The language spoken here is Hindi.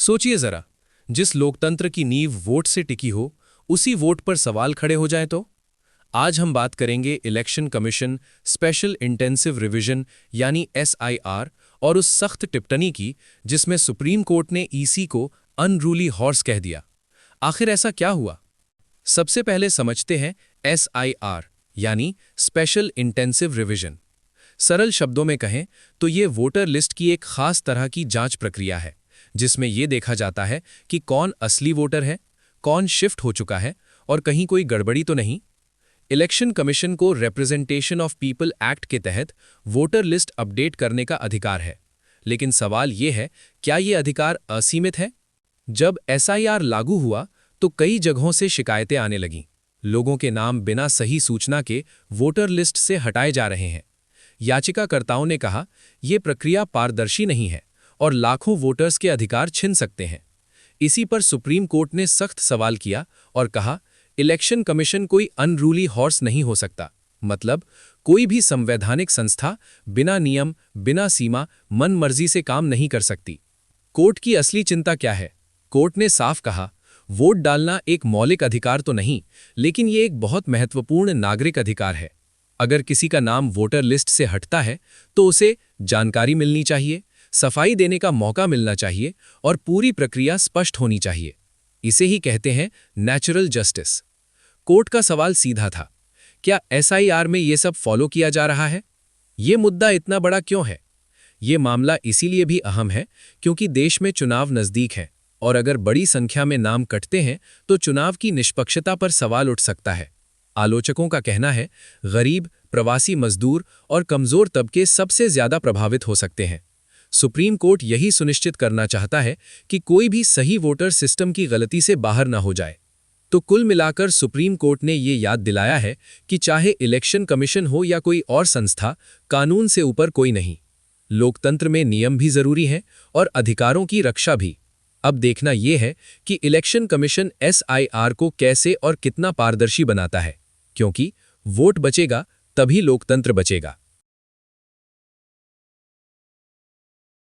सोचिए जरा, जिस लोकतंत्र की नींव वोट से टिकी हो, उसी वोट पर सवाल खड़े हो जाएं तो? आज हम बात करेंगे election commission special intensive revision यानी एसआईआर और उस सख्त टिप्पणी की जिसमें सुप्रीम कोर्ट ने ईसी को अनरूली हॉर्स कह दिया। आखिर ऐसा क्या हुआ? सबसे पहले समझते हैं एसआईआर यानी स्पेशल इंटेंसिव रिवीजन। सरल शब्दों में कहें तो ये वोटर लिस्ट की एक खास तरह की जांच प्रक्रिया है जिसमें यह देखा जाता है कि कौन असली वोटर है, कौन शिफ्ट हो चुका है और कहीं कोई गड़बड़ी तो नहीं। इलेक्शन कमीशन को रिप्रेजेंटेशन ऑफ पीपल एक्ट के तहत वोटर लिस्ट अपडेट करने का अधिकार है, लेकिन सवाल यह है, क्या यह अधिकार असीमित है? जब एसआईआर लागू हुआ तो कई जगहों से शिकायतें आने लगीं। लोगों के नाम बिना सही सूचना के वोटर लिस्ट से हटाए जा रहे हैं। याचिकाकर्ताओं ने कहा, यह प्रक्रिया पारदर्शी नहीं है और लाखों वोटर्स के अधिकार छिन सकते हैं। इसी पर सुप्रीम कोर्ट ने सख्त सवाल किया और कहा, इलेक्शन कमीशन कोई अनरूली हॉर्स नहीं हो सकता। मतलब कोई भी संवैधानिक संस्था बिना नियम, बिना सीमा, मनमर्जी से काम नहीं कर सकती। कोर्ट की असली चिंता क्या है? कोर्ट ने साफ कहा, वोट डालना एक मौलिक अधिकार तो नहीं, लेकिन ये एक बहुत महत्वपूर्ण नागरिक अधिकार है। अगर किसी का नाम वोटर लिस्ट से हटता है तो उसे जानकारी मिलनी चाहिए, सफाई देने का मौका मिलना चाहिए और पूरी प्रक्रिया स्पष्ट होनी चाहिए। इसे ही कहते हैं नेचुरल जस्टिस। कोर्ट का सवाल सीधा था, क्या एसआईआर में ये सब फॉलो किया जा रहा है? ये मुद्दा इतना बड़ा क्यों है? ये मामला इसीलिए भी अहम है क्योंकि देश में चुनाव नजदीक है और अगर बड़ी संख्या में नाम कटते हैं तो चुनाव की निष्पक्षता पर सवाल उठ सकता है। आलोचकों का कहना है, गरीब, प्रवासी मजदूर और कमजोर तबके सबसे ज्यादा प्रभावित हो सकते हैं। सुप्रीम कोर्ट यही सुनिश्चित करना चाहता है कि कोई भी सही वोटर सिस्टम की गलती से बाहर ना हो जाए। तो कुल मिलाकर सुप्रीम कोर्ट ने ये याद दिलाया है कि चाहे इलेक्शन कमीशन हो या कोई और संस्था, कानून से ऊपर कोई नहीं। लोकतंत्र में नियम भी जरूरी हैं और अधिकारों की रक्षा भी। अब देखना यह है कि इलेक्शन कमीशन एसआईआर को कैसे और कितना पारदर्शी बनाता है, क्योंकि वोट बचेगा तभी लोकतंत्र बचेगा।